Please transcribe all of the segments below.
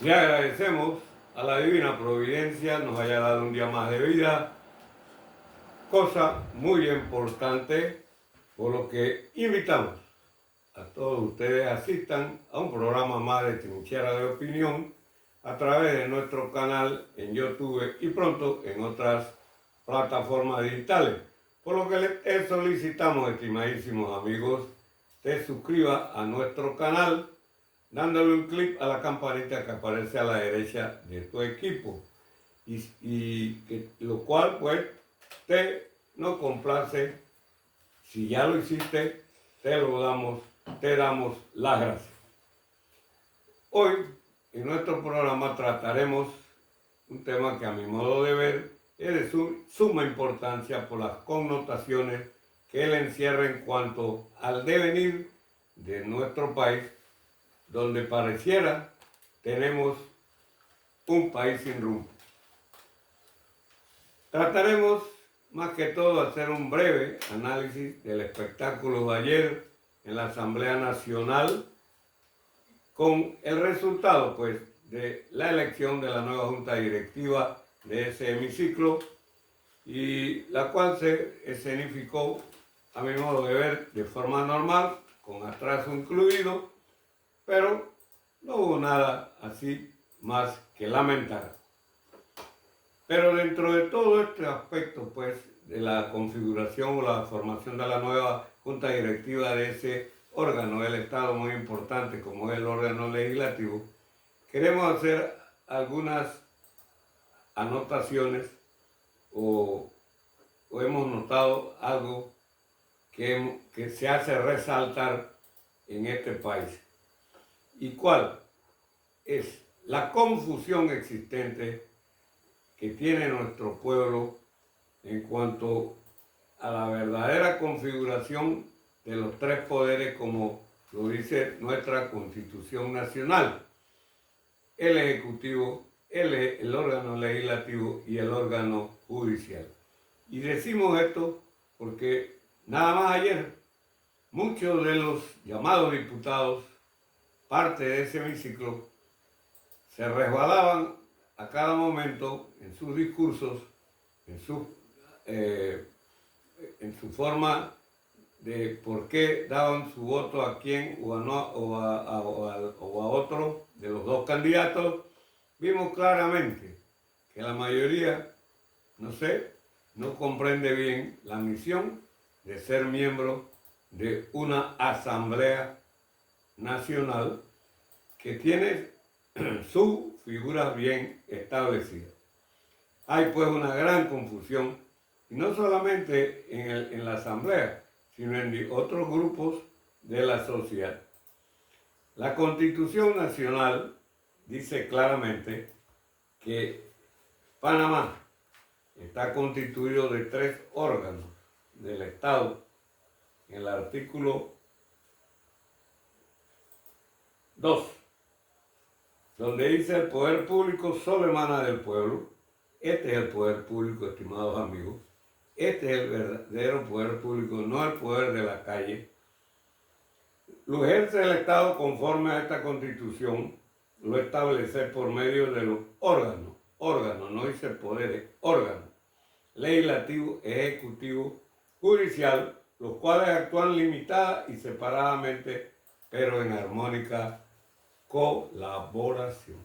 Le agradecemos a la Divina Providencia nos haya dado un día más de vida, cosa muy importante, por lo que invitamos a todos ustedes asistan a un programa más de Trinchera de Opinión a través de nuestro canal en YouTube y pronto en otras plataformas digitales. Por lo que les solicitamos, estimadísimos amigos, se suscriba a nuestro canal dándole un clic a la campanita que aparece a la derecha de tu equipo lo cual pues nos complace. Si ya lo hiciste, te damos las gracias. Hoy en nuestro programa trataremos un tema que a mi modo de ver es de suma importancia por las connotaciones que él encierra en cuanto al devenir de nuestro país, donde pareciera tenemos un país sin rumbo. Trataremos más que todo hacer un breve análisis del espectáculo de ayer en la Asamblea Nacional con el resultado pues de la elección de la nueva Junta Directiva de ese hemiciclo y la cual se escenificó a mi modo de ver de forma normal, con atraso incluido, pero no hubo nada así más que lamentar. Pero dentro de todo este aspecto, pues, de la configuración o la formación de la nueva Junta Directiva de ese órgano del Estado muy importante como es el órgano legislativo, queremos hacer algunas anotaciones o hemos notado algo que se hace resaltar en este país. ¿Y cuál? Es la confusión existente que tiene nuestro pueblo en cuanto a la verdadera configuración de los tres poderes como lo dice nuestra Constitución Nacional: el Ejecutivo, el órgano legislativo y el órgano judicial. Y decimos esto porque nada más ayer muchos de los llamados diputados, parte de ese hemiciclo, se resbalaban a cada momento en sus discursos, en su forma de por qué daban su voto a quién o a otro de los dos candidatos. Vimos claramente que la mayoría, no comprende bien la misión de ser miembro de una Asamblea Nacional que tiene su figura bien establecida. Hay pues una gran confusión, y no solamente en la Asamblea, sino en otros grupos de la sociedad. La Constitución Nacional dice claramente que Panamá está constituido de 3 órganos del Estado. En el artículo 2, donde dice el poder público solo emana del pueblo. Este es el poder público, estimados amigos. Este es el verdadero poder público, no el poder de la calle. Lo ejerce el Estado conforme a esta Constitución, lo establece por medio de los órganos, no dice poderes, órganos, legislativo, ejecutivo, judicial, los cuales actúan limitada y separadamente, pero en armónica colaboración.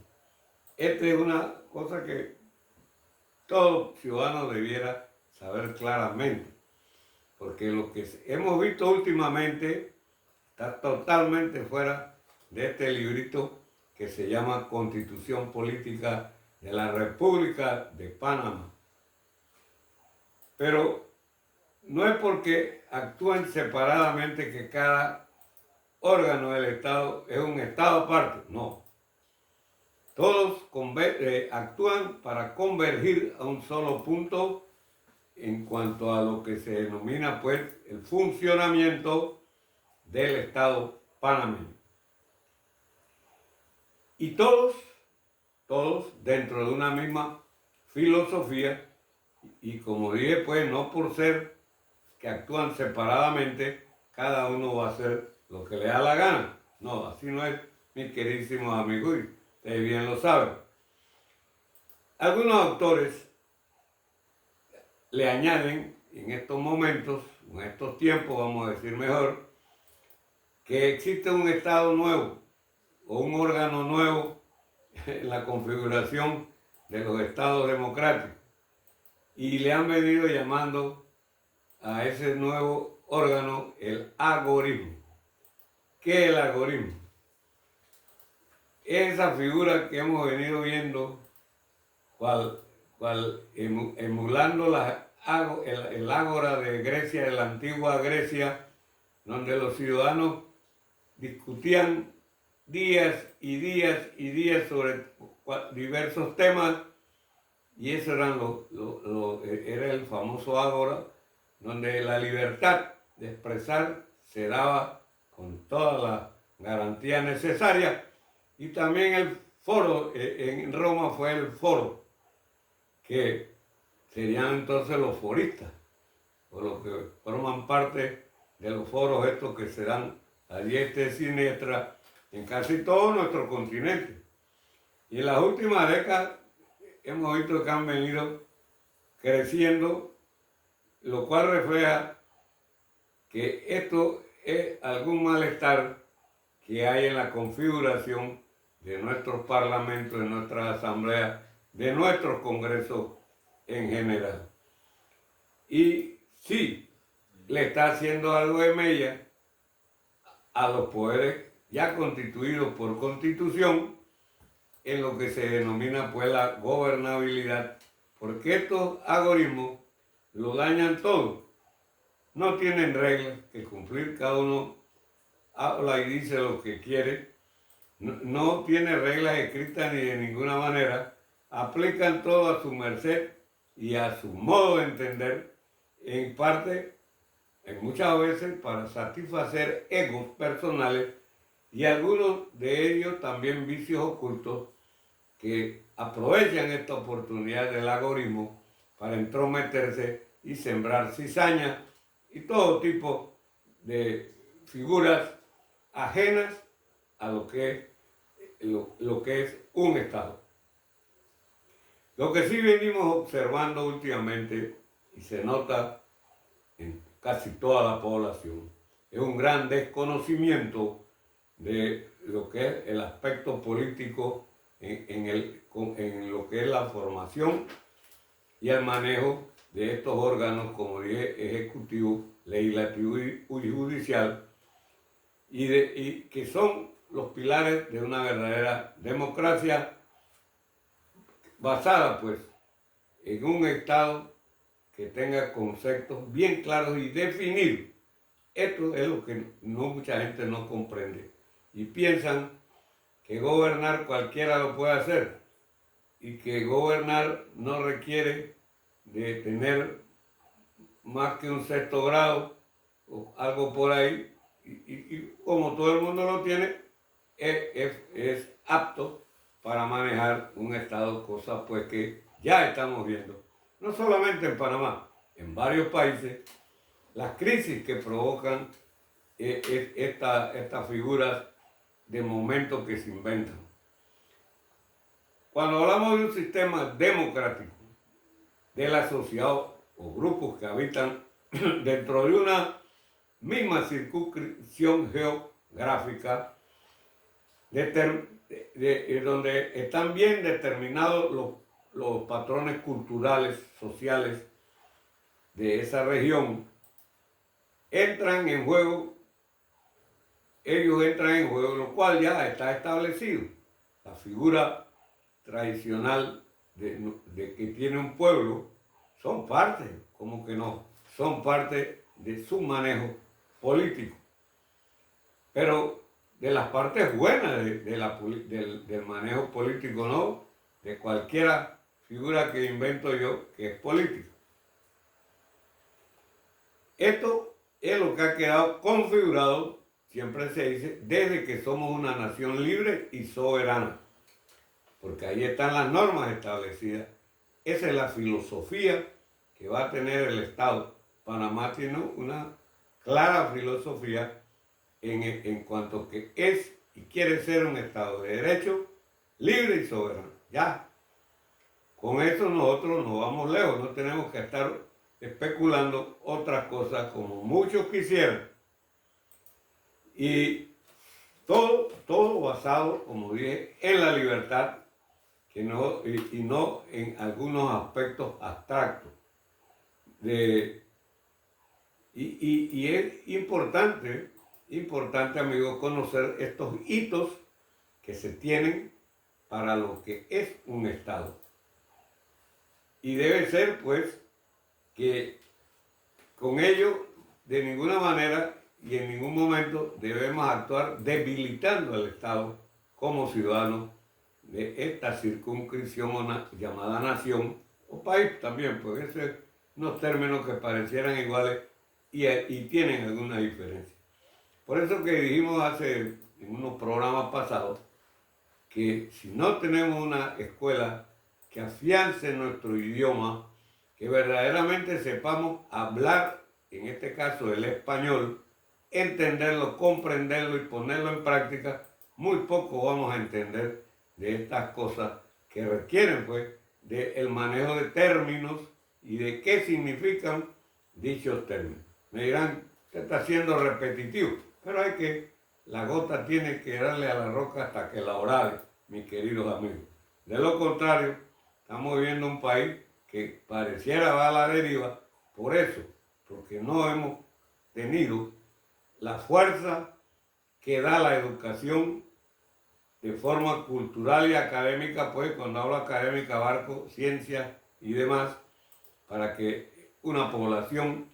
Esta es una cosa que todo ciudadano debiera saber claramente, porque lo que hemos visto últimamente está totalmente fuera de este librito que se llama Constitución Política de la República de Panamá. Pero no es porque actúen separadamente que cada órgano del Estado es un Estado aparte, no. Todos actúan para convergir a un solo punto en cuanto a lo que se denomina pues el funcionamiento del Estado panameño. Y todos dentro de una misma filosofía, y como dije pues no por ser que actúan separadamente, cada uno va a hacer lo que le da la gana. No, así no es, mis queridísimos amigos. ustedes bien lo saben. Algunos autores le añaden en estos momentos, en estos tiempos, vamos a decir mejor, que existe un Estado nuevo o un órgano nuevo en la configuración de los estados democráticos. Y le han venido llamando a ese nuevo órgano el agorismo. ¿Qué es el agorismo? Es esa figura que hemos venido viendo, emulando el ágora de Grecia, de la antigua Grecia, donde los ciudadanos discutían días y días y días sobre diversos temas, y eso era el famoso ágora, donde la libertad de expresar se daba con todas las garantías necesarias, y también el foro en Roma fue el foro, que serían entonces los foristas, o los que forman parte de los foros estos que se dan a diestra y siniestra en casi todo nuestro continente. Y en las últimas décadas hemos visto que han venido creciendo, lo cual refleja que esto es algún malestar que hay en la configuración de nuestros parlamentos, de nuestras asambleas, de nuestros congresos en general. Y sí, le está haciendo algo de mella a los poderes ya constituidos por constitución en lo que se denomina pues la gobernabilidad, porque estos algoritmos lo dañan todo. No tienen reglas que cumplir, cada uno habla y dice lo que quiere, no tiene reglas escritas ni de ninguna manera, aplican todo a su merced y a su modo de entender, en parte, en muchas veces para satisfacer egos personales y algunos de ellos también vicios ocultos que aprovechan esta oportunidad del algoritmo para entrometerse y sembrar cizaña y todo tipo de figuras ajenas a lo que es un Estado. Lo que sí venimos observando últimamente, y se nota en casi toda la población, es un gran desconocimiento de lo que es el aspecto político en lo que es la formación y el manejo de estos órganos, como dije, ejecutivo, legislativo y judicial, y que son los pilares de una verdadera democracia basada pues en un Estado que tenga conceptos bien claros y definidos. Esto es lo que mucha gente no comprende y piensan que gobernar cualquiera lo puede hacer y que gobernar no requiere de tener más que un sexto grado o algo por ahí, y como todo el mundo lo tiene, es apto para manejar un Estado, cosa pues que ya estamos viendo, no solamente en Panamá, en varios países, las crisis que provocan estas figuras de momento que se inventan. Cuando hablamos de un sistema democrático, de la sociedad o grupos que habitan dentro de una misma circunscripción geográfica, donde están bien determinados los patrones culturales, sociales de esa región, ellos entran en juego, lo cual ya está establecido. La figura tradicional de que tiene un pueblo son parte, como que no, son parte de su manejo político. Pero de las partes buenas del manejo político, no de cualquier figura que invento yo que es política. Esto es lo que ha quedado configurado, siempre se dice, desde que somos una nación libre y soberana, porque ahí están las normas establecidas. Esa es la filosofía que va a tener el Estado. Panamá tiene una clara filosofía en cuanto que es y quiere ser un Estado de derecho, libre y soberana. Ya, con eso nosotros nos vamos lejos, no tenemos que estar especulando otras cosas como muchos quisieran. Y todo basado, como dije, en la libertad que no, y no en algunos aspectos abstractos. Y es importante, amigos, conocer estos hitos que se tienen para lo que es un Estado. Y debe ser, pues, que con ello, de ninguna manera y en ningún momento debemos actuar debilitando al Estado como ciudadanos de esta circunscripción llamada nación o país también, pues esos son unos términos que parecieran iguales y tienen alguna diferencia. Por eso que dijimos en unos programas pasados que si no tenemos una escuela que afiance nuestro idioma, que verdaderamente sepamos hablar, en este caso el español, entenderlo, comprenderlo y ponerlo en práctica, muy poco vamos a entender de estas cosas que requieren pues del manejo de términos y de qué significan dichos términos. Me dirán, usted está siendo repetitivo, pero la gota tiene que darle a la roca hasta que la orale, mis queridos amigos. De lo contrario, estamos viviendo un país que pareciera va a la deriva, por eso, porque no hemos tenido la fuerza que da la educación de forma cultural y académica, pues cuando hablo académica abarco ciencia y demás, para que una población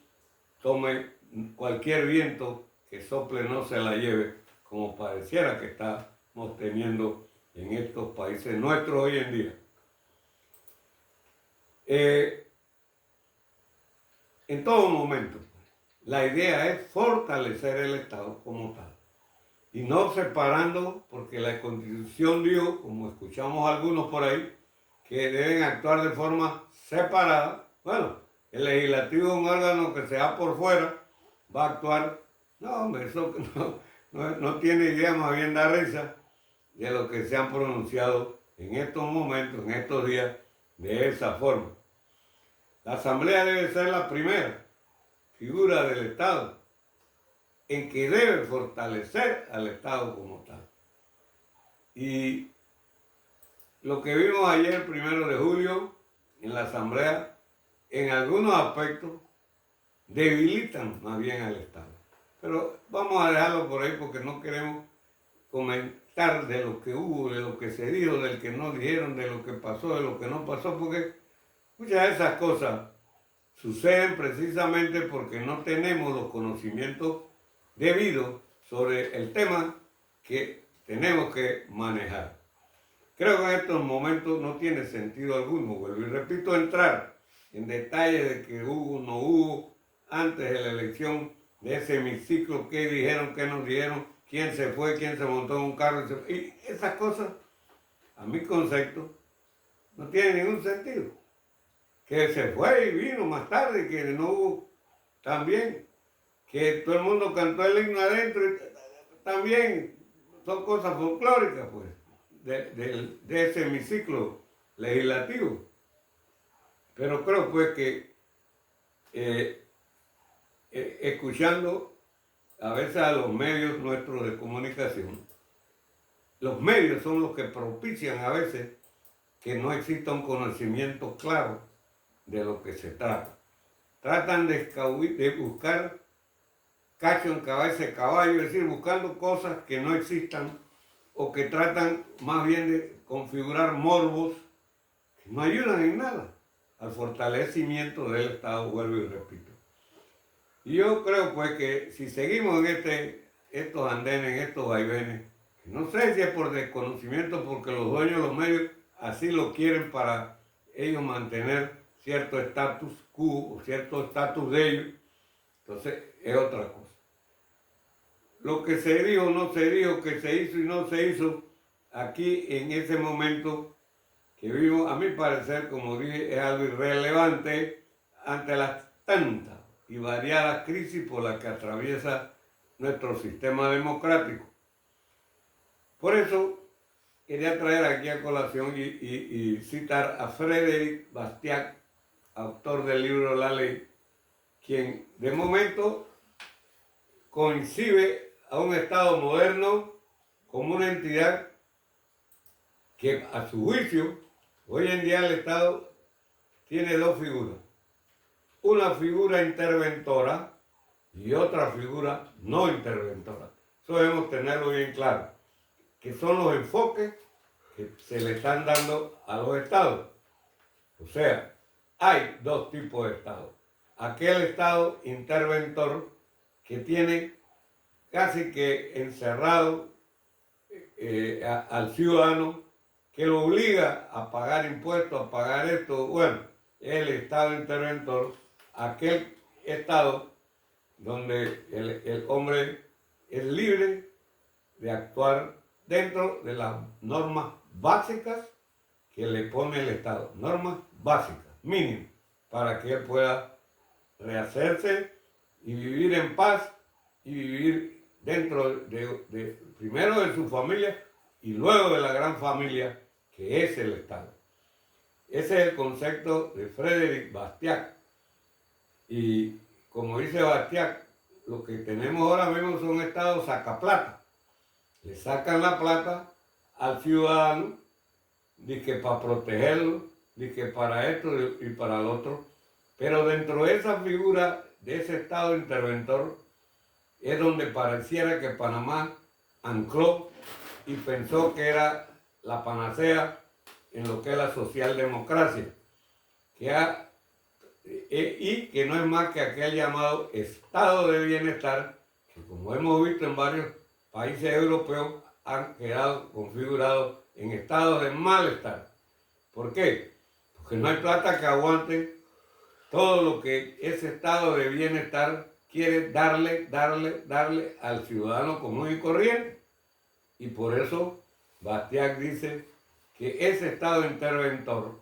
tome cualquier viento que sople no se la lleve, como pareciera que estamos teniendo en estos países nuestros hoy en día. En todo momento, la idea es fortalecer el Estado como tal. Y no separando, porque la Constitución dijo, como escuchamos algunos por ahí, que deben actuar de forma separada. Bueno, el legislativo es un órgano que se da por fuera, va a actuar. No, hombre, eso no tiene idea, más bien da risa de lo que se han pronunciado en estos momentos, en estos días, de esa forma. La Asamblea debe ser la primera figura del Estado en que debe fortalecer al Estado como tal. Y lo que vimos ayer, 1 de julio, en la Asamblea, en algunos aspectos, debilitan más bien al Estado. Pero vamos a dejarlo por ahí porque no queremos comentar de lo que hubo, de lo que se dijo, del que no dijeron, de lo que pasó, de lo que no pasó, porque muchas de esas cosas suceden precisamente porque no tenemos los conocimientos debidos sobre el tema que tenemos que manejar. Creo que en estos momentos no tiene sentido alguno, vuelvo y repito, entrar en detalles de que hubo, no hubo, antes de la elección de ese hemiciclo, qué dijeron, qué nos dijeron, quién se fue, quién se montó en un carro, y esas cosas, a mi concepto, no tienen ningún sentido. Que se fue y vino más tarde, que no hubo también, que todo el mundo cantó el himno adentro, también son cosas folclóricas, pues, de ese hemiciclo legislativo. Pero creo, pues, que escuchando a veces a los medios nuestros de comunicación, los medios son los que propician a veces que no exista un conocimiento claro de lo que se trata. Tratan de buscar cacho en cabeza de caballo, es decir, buscando cosas que no existan o que tratan más bien de configurar morbos que no ayudan en nada al fortalecimiento del Estado, vuelvo y repito. Y yo creo pues que si seguimos en estos andenes, en estos vaivenes, no sé si es por desconocimiento, porque los dueños de los medios así lo quieren para ellos mantener cierto status quo o cierto estatus de ellos, entonces es otra cosa. Lo que se dijo, no se dijo, que se hizo y no se hizo, aquí en ese momento que vivo, a mi parecer, como dije, es algo irrelevante ante las tantas y variadas crisis por las que atraviesa nuestro sistema democrático. Por eso, quería traer aquí a colación y citar a Frédéric Bastiat, autor del libro La Ley, quien de momento concibe a un Estado moderno como una entidad que a su juicio, hoy en día el Estado tiene dos figuras. Una figura interventora y otra figura no interventora. Eso debemos tenerlo bien claro, que son los enfoques que se le están dando a los estados. O sea, hay dos tipos de estados. Aquel estado interventor que tiene casi que encerrado al ciudadano, que lo obliga a pagar impuestos, a pagar esto. Bueno, el estado interventor, aquel estado donde el hombre es libre de actuar dentro de las normas básicas que le pone el Estado. Normas básicas, mínimas, para que él pueda rehacerse y vivir en paz y vivir dentro primero de su familia y luego de la gran familia que es el Estado. Ese es el concepto de Frédéric Bastiat. Y como dice Bastiat, lo que tenemos ahora mismo son estados sacaplata. Le sacan la plata al ciudadano, de que para protegerlo, de que para esto y para el otro. Pero dentro de esa figura, de ese estado interventor, es donde pareciera que Panamá ancló y pensó que era la panacea en lo que es la socialdemocracia, y que no es más que aquel llamado estado de bienestar, que como hemos visto en varios países europeos, han quedado configurados en estados de malestar. ¿Por qué? Porque no hay plata que aguante todo lo que ese estado de bienestar quiere darle al ciudadano común y corriente. Y por eso Bastiat dice que ese estado interventor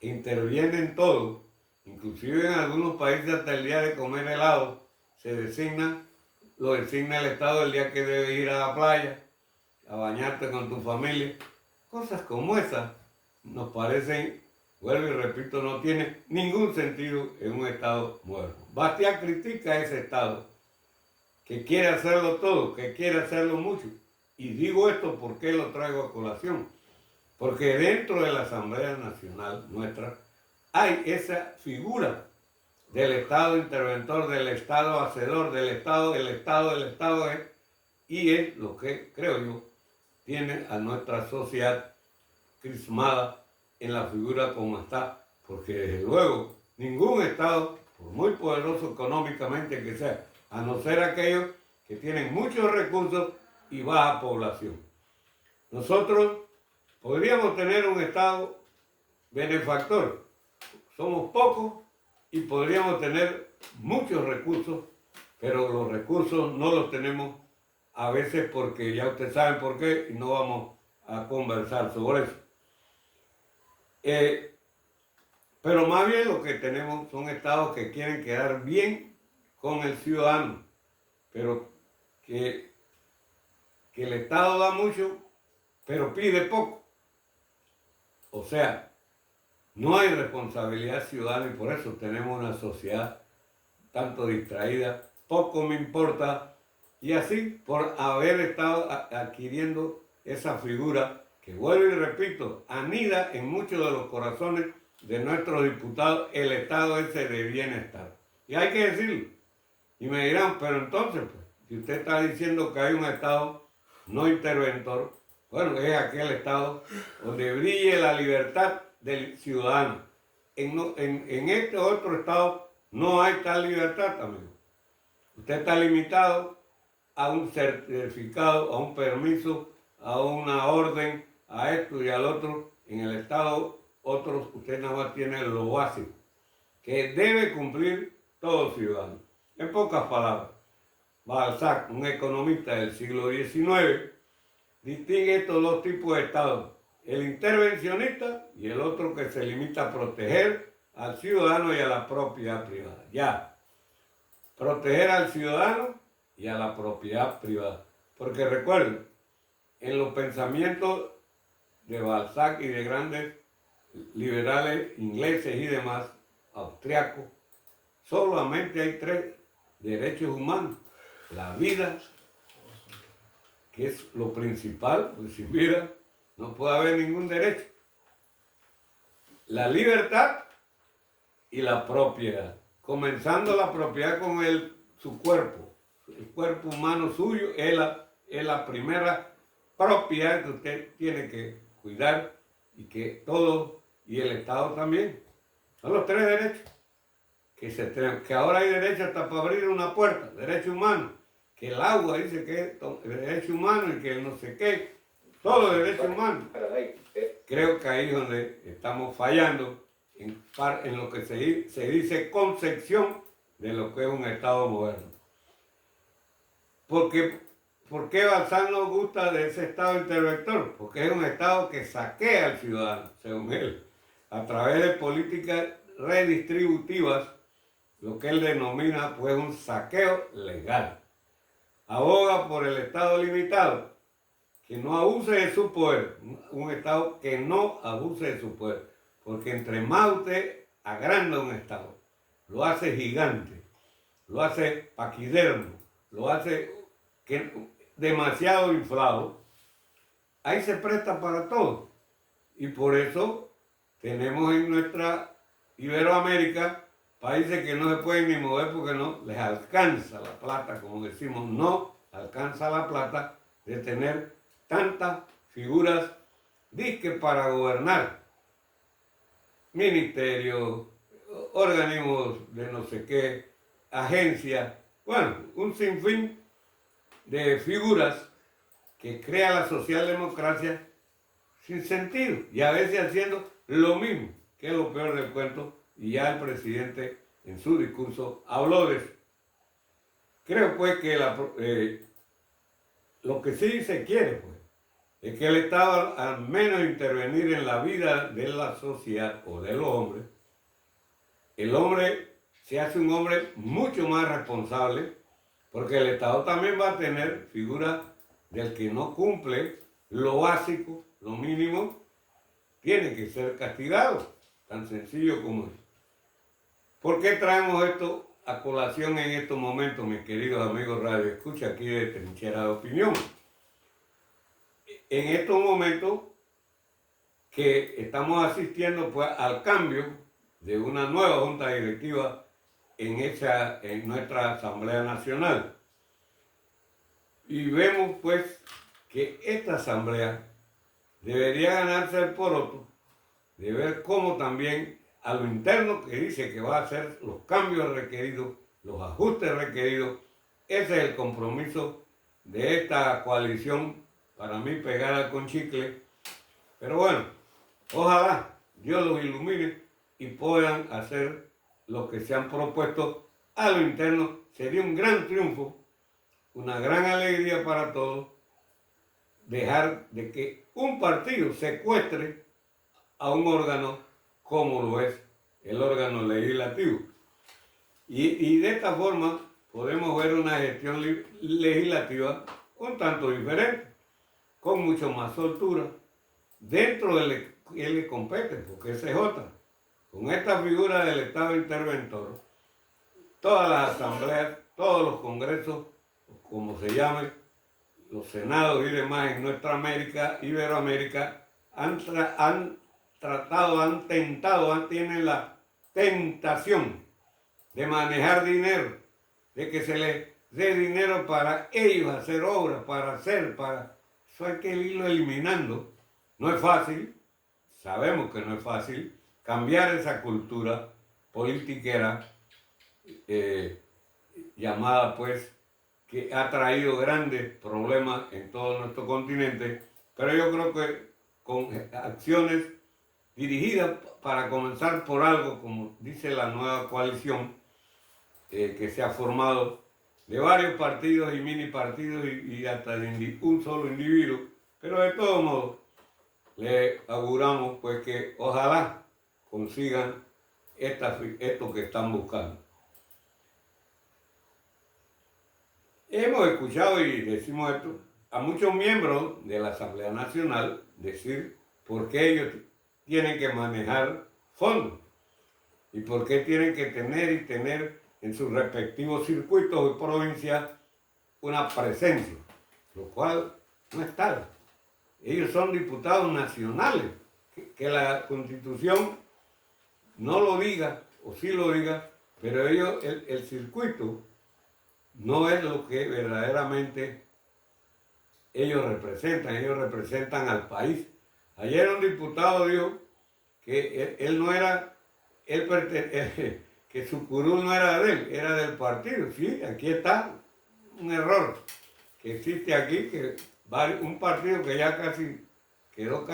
interviene en todo, inclusive en algunos países hasta el día de comer helado lo designa el Estado el día que debes ir a la playa, a bañarte con tu familia. Cosas como esas nos parecen, vuelvo y repito, no tiene ningún sentido en un Estado moderno. Bastiat critica a ese Estado que quiere hacerlo todo, que quiere hacerlo mucho. Y digo esto porque lo traigo a colación. Porque dentro de la Asamblea Nacional nuestra hay esa figura del Estado interventor, del Estado hacedor, del Estado, y es lo que, creo yo, tiene a nuestra sociedad crismada en la figura como está, porque desde luego ningún Estado, por muy poderoso económicamente que sea, a no ser aquellos que tienen muchos recursos y baja población. Nosotros podríamos tener un Estado benefactor, somos pocos y podríamos tener muchos recursos, pero los recursos no los tenemos a veces porque ya ustedes saben por qué y no vamos a conversar sobre eso. Pero más bien lo que tenemos son estados que quieren quedar bien con el ciudadano, pero que el Estado da mucho, pero pide poco. O sea, no hay responsabilidad ciudadana y por eso tenemos una sociedad tanto distraída, poco me importa, y así por haber estado adquiriendo esa figura que, vuelvo y repito, anida en muchos de los corazones de nuestros diputados el estado ese de bienestar. Y hay que decirlo. Y me dirán, pero entonces, pues, si usted está diciendo que hay un estado no interventor, bueno, es aquel estado donde brille la libertad del ciudadano. En este otro estado no hay tal libertad, amigo. Usted está limitado a un certificado, a un permiso, a una orden, a esto y al otro. En el Estado, otros, usted nada más tiene lo básico, que debe cumplir todo ciudadano. En pocas palabras, Balzac, un economista del siglo XIX, distingue estos dos tipos de Estados, el intervencionista y el otro que se limita a proteger al ciudadano y a la propiedad privada. Ya, proteger al ciudadano y a la propiedad privada. Porque recuerden, en los pensamientos de Balzac y de grandes liberales ingleses y demás, austriacos, solamente hay 3 derechos humanos. La vida, que es lo principal, pues sin vida no puede haber ningún derecho. La libertad y la propiedad. Comenzando la propiedad con su cuerpo. El cuerpo humano suyo es la primera propiedad que usted tiene que cuidar y que todo, y el Estado también. Son los 3 derechos. Que ahora hay derecho hasta para abrir una puerta, derecho humano. Que el agua dice que es derecho humano y que no sé qué. Todo derecho humano. Creo que ahí es donde estamos fallando en lo que se dice concepción de lo que es un Estado moderno. ¿Por qué Balzac nos gusta de ese Estado interventor? Porque es un Estado que saquea al ciudadano, según él, a través de políticas redistributivas, lo que él denomina pues un saqueo legal. Aboga por el Estado limitado, que no abuse de su poder, un Estado que no abuse de su poder, porque entre más usted agranda un Estado, lo hace gigante, lo hace paquidermo, lo hace demasiado inflado, ahí se presta para todo. Y por eso tenemos en nuestra Iberoamérica países que no se pueden ni mover porque no les alcanza la plata, como decimos, no alcanza la plata de tener tantas figuras disque para gobernar, ministerios, organismos de no sé qué, agencias, bueno, un sinfín de figuras que crea la socialdemocracia sin sentido y a veces haciendo lo mismo, que es lo peor del cuento, y ya el presidente en su discurso habló de eso. Creo pues que lo que sí se quiere pues, es que el Estado al menos intervenir en la vida de la sociedad o de los hombres, el hombre se hace un hombre mucho más responsable, porque el Estado también va a tener figuras del que no cumple lo básico, lo mínimo, tiene que ser castigado, tan sencillo como es. ¿Por qué traemos esto a colación en estos momentos, mis queridos amigos Radio Escucha, aquí de Trinchera de Opinión? En estos momentos que estamos asistiendo pues, al cambio de una nueva junta directiva en nuestra Asamblea Nacional. Y vemos pues que esta Asamblea debería ganarse el poroto de ver cómo también a lo interno que dice que va a hacer los cambios requeridos, los ajustes requeridos. Ese es el compromiso de esta coalición, para mí pegada con chicle. Pero bueno, ojalá Dios los ilumine y puedan hacer lo que se han propuesto a lo interno. Sería un gran triunfo, una gran alegría para todos, dejar de que un partido secuestre a un órgano como lo es el órgano legislativo. Y de esta forma podemos ver una gestión legislativa un tanto diferente, con mucho más soltura, dentro de que le compete, porque esa es otra. Con esta figura del Estado interventor, todas las asambleas, todos los congresos, como se llamen, los senados y demás en nuestra América, Iberoamérica, han tienen la tentación de manejar dinero, de que se les dé dinero para ellos hacer obras, eso hay que irlo eliminando. No es fácil, sabemos que no es fácil cambiar esa cultura politiquera llamada pues, que ha traído grandes problemas en todo nuestro continente, pero yo creo que con acciones dirigidas para comenzar por algo, como dice la nueva coalición que se ha formado de varios partidos y mini partidos y hasta de un solo individuo, pero de todos modos le auguramos pues que ojalá consigan esto que están buscando. Hemos escuchado y decimos esto a muchos miembros de la Asamblea Nacional decir por qué ellos tienen que manejar fondos y por qué tienen que tener en sus respectivos circuitos y provincias una presencia, lo cual no es tal. Ellos son diputados nacionales, que la Constitución no lo diga, o sí lo diga, pero ellos, el circuito no es lo que verdaderamente ellos representan al país. Ayer un diputado dijo que él no era, que su curul no era de él, era del partido. Sí, aquí está un error que existe aquí, que un partido que ya casi quedó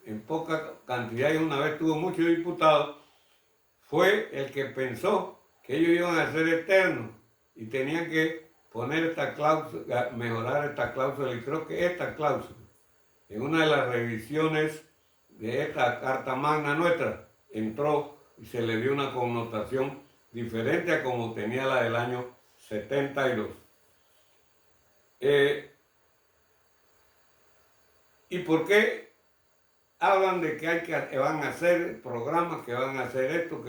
en poca cantidad y una vez tuvo muchos diputados, fue el que pensó que ellos iban a ser eternos y tenían que poner esta cláusula, mejorar esta cláusula, y creo que esta cláusula, en una de las revisiones de esta Carta Magna nuestra, entró y se le dio una connotación diferente a como tenía la del año 72. ¿Y por qué hablan de que van a hacer programas, que van a hacer esto,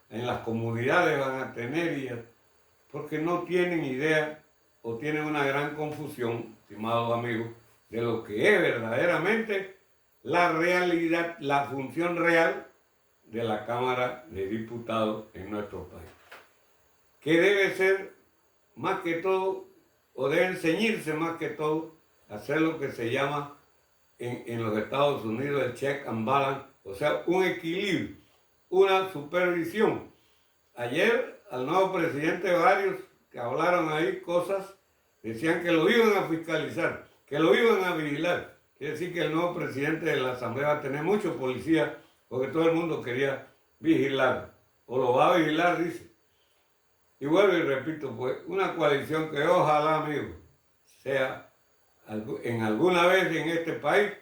en las comunidades van a tener? Porque no tienen idea o tienen una gran confusión, estimados amigos, de lo que es verdaderamente la realidad, la función real de la Cámara de Diputados en nuestro país. Que debe ser más que todo, o deben ceñirse más que todo, a hacer lo que se llama en los Estados Unidos el check and balance, o sea, un equilibrio, una supervisión. Ayer al nuevo presidente varios que hablaron ahí cosas, decían que lo iban a fiscalizar, que lo iban a vigilar. Quiere decir que el nuevo presidente de la Asamblea va a tener muchos policías porque todo el mundo quería vigilar, o lo va a vigilar, dice. Y vuelvo y repito, pues una coalición que ojalá, amigos, sea en alguna vez en este país,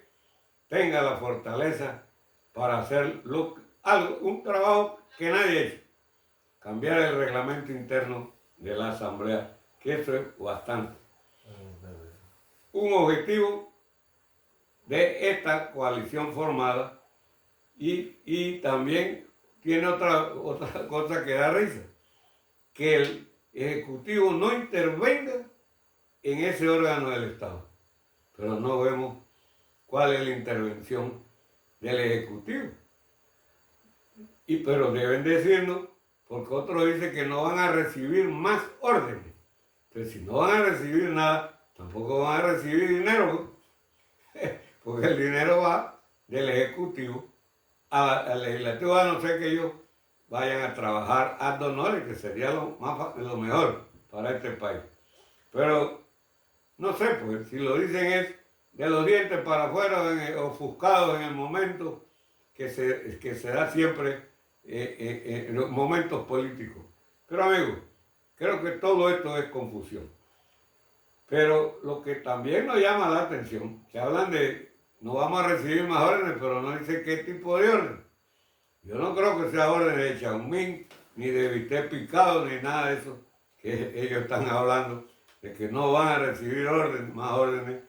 tenga la fortaleza para hacer un trabajo que nadie ha hecho. Cambiar el reglamento interno de la Asamblea, que eso es bastante. Un objetivo de esta coalición formada y también tiene otra cosa que da risa, que el Ejecutivo no intervenga en ese órgano del Estado. Pero no vemos cuál es la intervención del Ejecutivo. Pero deben decirnos, porque otros dicen que no van a recibir más órdenes. Pero si no van a recibir nada, tampoco van a recibir dinero, porque el dinero va del Ejecutivo al Legislativo, a no ser que ellos vayan a trabajar ad honorem, que sería lo mejor para este país. Pero no sé, pues si lo dicen es de los dientes para afuera, ofuscados en el momento que se da siempre en los momentos políticos. Pero amigos, creo que todo esto es confusión. Pero lo que también nos llama la atención, que hablan de no vamos a recibir más órdenes, pero no dicen qué tipo de orden. Yo no creo que sea orden de chaumín, ni de bistec picado, ni nada de eso que ellos están hablando, de que no van a recibir más órdenes.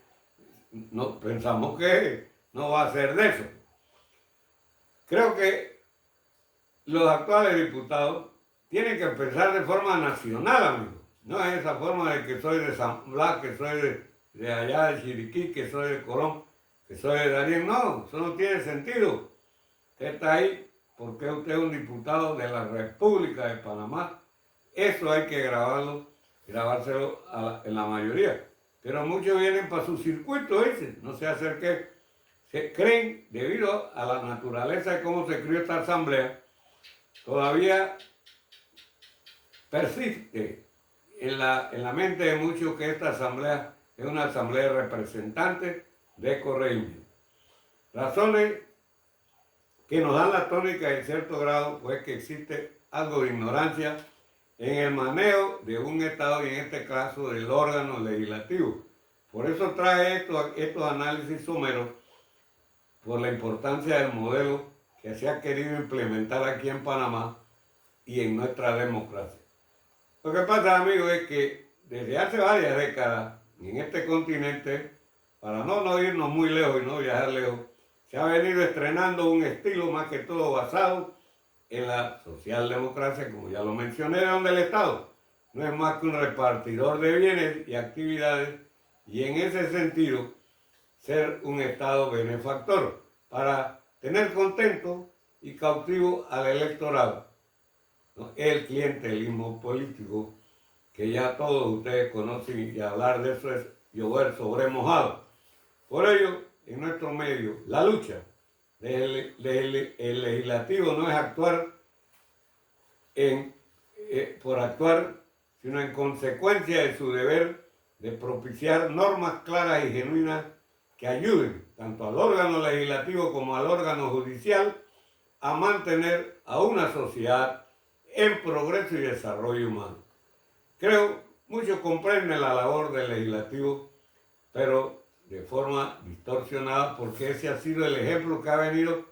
No, pensamos que no va a ser de eso. Creo que los actuales diputados tienen que pensar de forma nacional, amigos. No es esa forma de que soy de San Blas, que soy de allá de Chiriquí, que soy de Colón, que soy de Darién. No, eso no tiene sentido. Usted está ahí porque usted es un diputado de la República de Panamá. Eso hay que grabárselo en la mayoría. Pero muchos vienen para su circuito, dicen, no sé hacer qué. Se creen, debido a la naturaleza de cómo se crió esta asamblea, todavía persiste en la mente de muchos que esta asamblea es una asamblea de representantes de corregimiento. Razones que nos dan la tónica en cierto grado, pues que existe algo de ignorancia en el manejo de un Estado y en este caso del órgano legislativo. Por eso trae estos análisis someros por la importancia del modelo que se ha querido implementar aquí en Panamá y en nuestra democracia. Lo que pasa, amigos, es que desde hace varias décadas en este continente, para no irnos muy lejos y no viajar lejos, se ha venido estrenando un estilo más que todo basado en la socialdemocracia, como ya lo mencioné, donde el Estado no es más que un repartidor de bienes y actividades, y en ese sentido ser un Estado benefactor para tener contento y cautivo al electorado, ¿no? El clientelismo político, que ya todos ustedes conocen, y hablar de eso es llover sobre mojado. Por ello, en nuestro medio, la lucha del legislativo no es actuar por actuar, sino en consecuencia de su deber de propiciar normas claras y genuinas que ayuden tanto al órgano legislativo como al órgano judicial a mantener a una sociedad en progreso y desarrollo humano. Creo, muchos comprenden la labor del legislativo, pero de forma distorsionada, porque ese ha sido el ejemplo que ha venido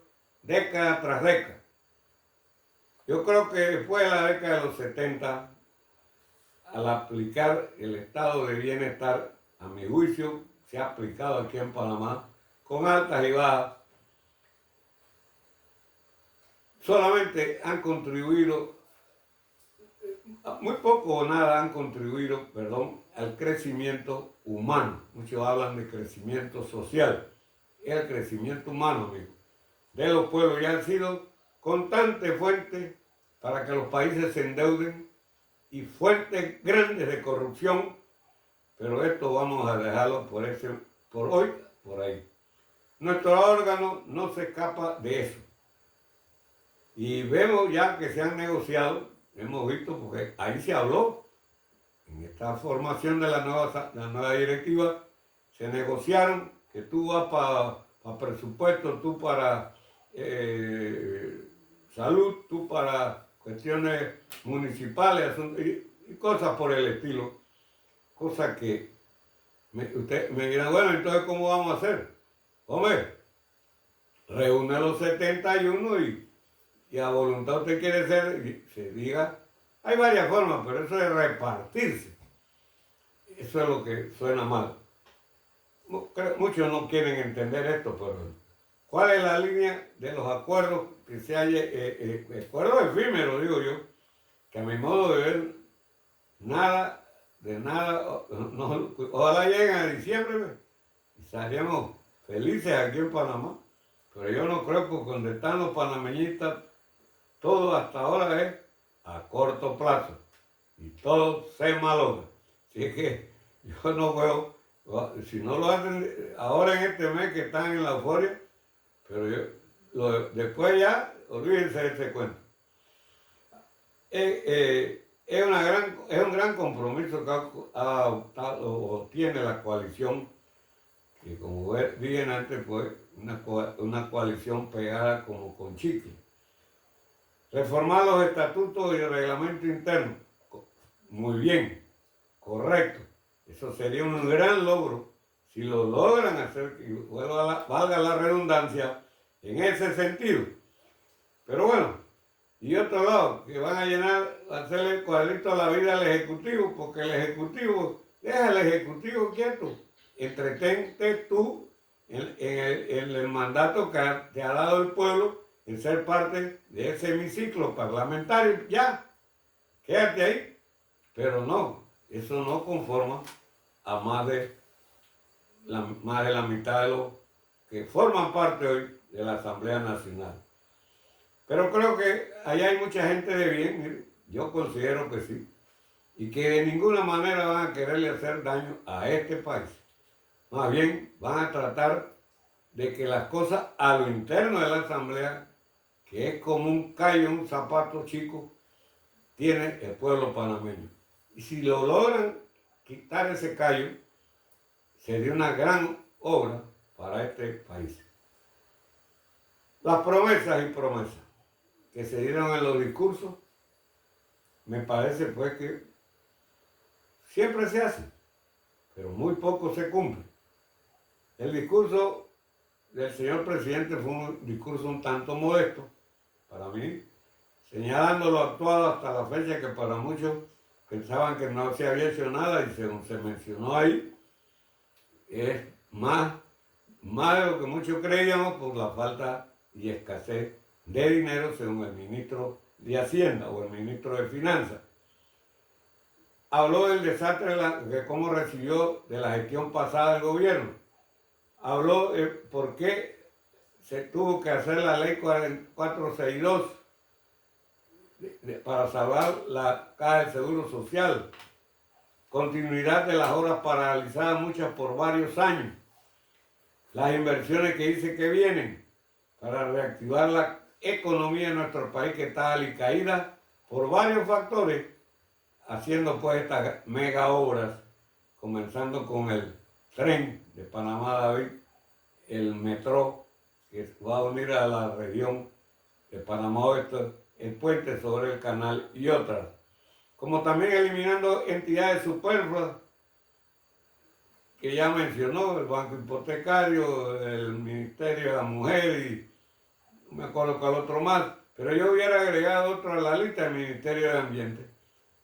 década tras década. Yo creo que después de la década de los 70, al aplicar el estado de bienestar, a mi juicio, se ha aplicado aquí en Panamá, con altas y bajas, solamente han contribuido, muy poco o nada han contribuido, al crecimiento humano. Muchos hablan de crecimiento social, es el crecimiento humano, amigo, de los pueblos, y han sido constante fuente para que los países se endeuden y fuentes grandes de corrupción, pero esto vamos a dejarlo por hoy, por ahí. Nuestro órgano no se escapa de eso. Y vemos ya que se han negociado, hemos visto, porque ahí se habló, en esta formación de la nueva directiva, se negociaron que tú vas para presupuesto, tú para salud, tú para cuestiones municipales y cosas por el estilo. Cosas que usted me dirá, bueno, entonces ¿cómo vamos a hacer? Hombre, reúne los 71 y a voluntad usted quiere ser, y se diga, hay varias formas, pero eso es repartirse. Eso es lo que suena mal. Muchos no quieren entender esto, pero ¿cuál es la línea de los acuerdos que se haya, acuerdos efímeros, digo yo, que a mi modo de ver, nada, no, ojalá lleguen a diciembre y estaríamos felices aquí en Panamá, pero yo no creo que donde están los panameñistas, todo hasta ahora es a corto plazo y todo se malogra. Así que yo no veo, si no lo hacen ahora en este mes que están en la euforia, pero después ya, olvídense de ese cuento. Es un gran compromiso que ha adoptado o tiene la coalición, que como dije antes, pues una coalición pegada como con chicle. Reformar los estatutos y el reglamento interno, muy bien, correcto. Eso sería un gran logro si lo logran hacer, y valga la redundancia, en ese sentido. Pero bueno, y otro lado, que van a hacerle cuadrito a la vida al Ejecutivo, porque el Ejecutivo, deja al Ejecutivo quieto, entretente tú en el mandato que te ha dado el pueblo, en ser parte de ese hemiciclo parlamentario, ya, quédate ahí. Pero no, eso no conforma a más de la mitad de los que forman parte hoy de la Asamblea Nacional. Pero creo que allá hay mucha gente de bien, yo considero que sí, y que de ninguna manera van a quererle hacer daño a este país. Más bien van a tratar de que las cosas a lo interno de la Asamblea, que es como un callo, un zapato chico, tiene el pueblo panameño. Y si lo logran quitar ese callo, sería una gran obra para este país. Las promesas y promesas que se dieron en los discursos, me parece pues que siempre se hace, pero muy poco se cumple. El discurso del señor presidente fue un discurso un tanto modesto, para mí, señalando lo actuado hasta la fecha, que para muchos pensaban que no se había hecho nada, y según se mencionó ahí, es más de lo que muchos creíamos por la falta y escasez de dinero, según el ministro de Hacienda o el ministro de Finanzas. Habló del desastre de cómo recibió de la gestión pasada del gobierno. Habló de por qué se tuvo que hacer la ley 462 para salvar la Caja de Seguro Social. Continuidad de las obras paralizadas, muchas por varios años. Las inversiones que dice que vienen para reactivar la economía de nuestro país, que está alicaída por varios factores, haciendo pues estas mega obras, comenzando con el tren de Panamá-David, el metro que va a unir a la región de Panamá Oeste, el puente sobre el canal y otras. Como también eliminando entidades superfluas que ya mencionó, el Banco Hipotecario, el Ministerio de la Mujer y no me acuerdo cuál otro más, pero yo hubiera agregado otro a la lista, el Ministerio de Ambiente.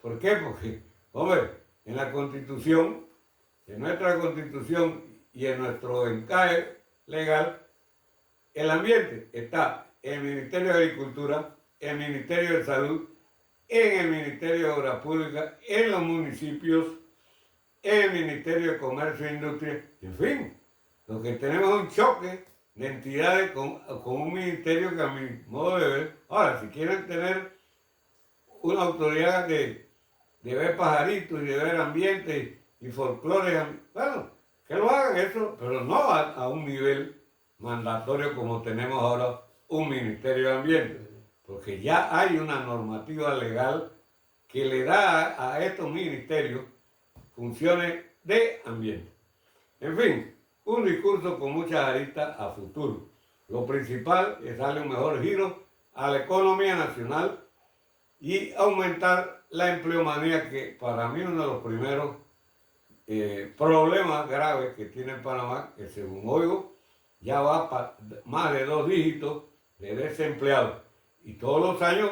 ¿Por qué? Porque, hombre, en la Constitución, en nuestra Constitución y en nuestro encaje legal, el ambiente está en el Ministerio de Agricultura, en el Ministerio de Salud, en el Ministerio de Obras Públicas, en los municipios, en el Ministerio de Comercio e Industria, en fin, lo que tenemos es un choque de entidades con un ministerio que a mi modo de ver, ahora, si quieren tener una autoridad de ver pajaritos y de ver ambiente y folclore, bueno, que lo hagan eso, pero no a un nivel mandatorio como tenemos ahora un Ministerio de Ambiente, porque ya hay una normativa legal que le da a estos ministerios funciones de ambiente. En fin, un discurso con muchas aristas a futuro. Lo principal es darle un mejor giro a la economía nacional y aumentar la empleomanía, que para mí uno de los primeros problemas graves que tiene Panamá, que según oigo, ya va para más de 2 dígitos de desempleados. Y todos los años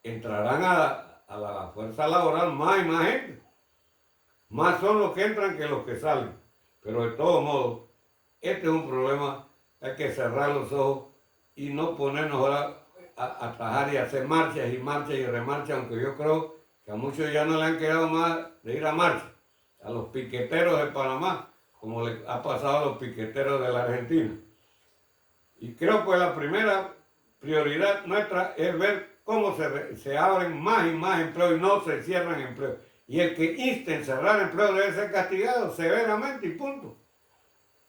entrarán a la fuerza laboral más y más gente. Más son los que entran que los que salen. Pero de todos modos, este es un problema, hay que cerrar los ojos y no ponernos ahora a trabajar y hacer marchas y remarchas, aunque yo creo que a muchos ya no le han quedado más de ir a marcha, a los piqueteros de Panamá, como le ha pasado a los piqueteros de la Argentina. Y creo que la primera prioridad nuestra es ver cómo se abren más y más empleos y no se cierran empleos. Y el que inste en cerrar empleo debe ser castigado severamente y punto.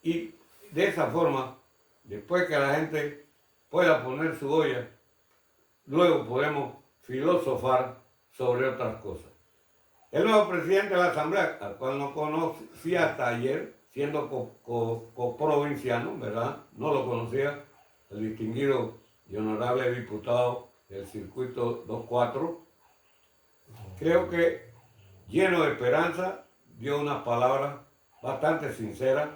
Y de esa forma, después que la gente pueda poner su olla, luego podemos filosofar sobre otras cosas. El nuevo presidente de la Asamblea, al cual no conocía hasta ayer, siendo coprovinciano, ¿verdad? No lo conocía, el distinguido y honorable diputado del circuito 24. Creo que lleno de esperanza, dio unas palabras bastante sinceras,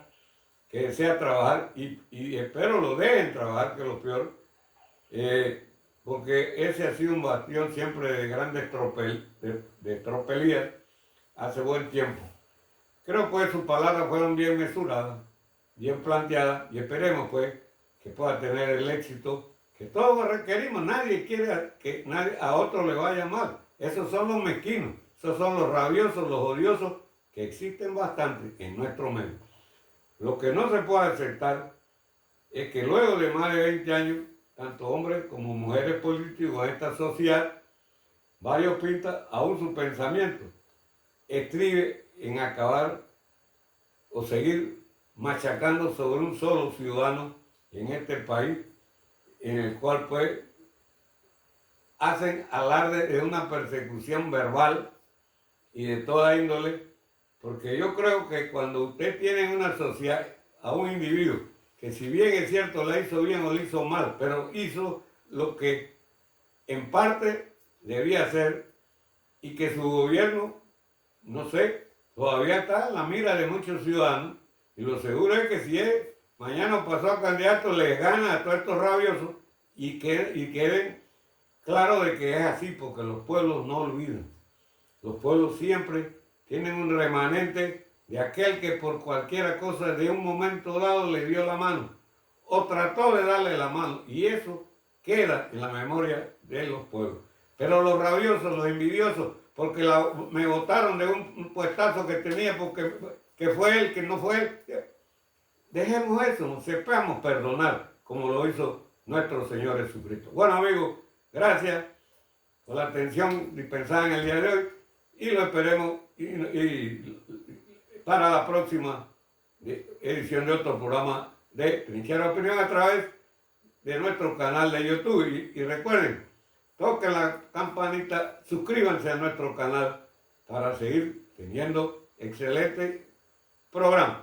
que desea trabajar y espero lo dejen trabajar, que es lo peor, porque ese ha sido un bastión siempre de grandes tropelías hace buen tiempo. Creo que sus palabras fueron bien mesuradas, bien planteadas, y esperemos pues que pueda tener el éxito que todos requerimos. Nadie quiere que a otro le vaya mal. Esos son los mezquinos, esos son los rabiosos, los odiosos, que existen bastante en nuestro medio. Lo que no se puede aceptar es que luego de más de 20 años, tanto hombres como mujeres políticos en esta sociedad, varios pintas, aún su pensamiento estribe en acabar o seguir machacando sobre un solo ciudadano en este país, en el cual pues hacen alarde de una persecución verbal y de toda índole, porque yo creo que cuando usted tiene en una sociedad a un individuo que, si bien es cierto le hizo bien o le hizo mal, pero hizo lo que en parte debía hacer, y que su gobierno, no sé, todavía está en la mira de muchos ciudadanos, y lo seguro es que si él mañana pasó a candidato, les gana a todos estos rabiosos y queden claros de que es así, porque los pueblos no olvidan. Los pueblos siempre tienen un remanente de aquel que por cualquier cosa de un momento dado le dio la mano o trató de darle la mano, y eso queda en la memoria de los pueblos. Pero los rabiosos, los envidiosos, porque me votaron de un puestazo que tenía porque que fue él, que no fue él, dejemos eso, sepamos perdonar como lo hizo nuestro Señor Jesucristo. Bueno, amigos, gracias por la atención dispensada en el día de hoy y lo esperemos y para la próxima edición de otro programa de Trinchera Opinión a través de nuestro canal de YouTube. Y recuerden, toquen la campanita, suscríbanse a nuestro canal para seguir teniendo excelentes programas.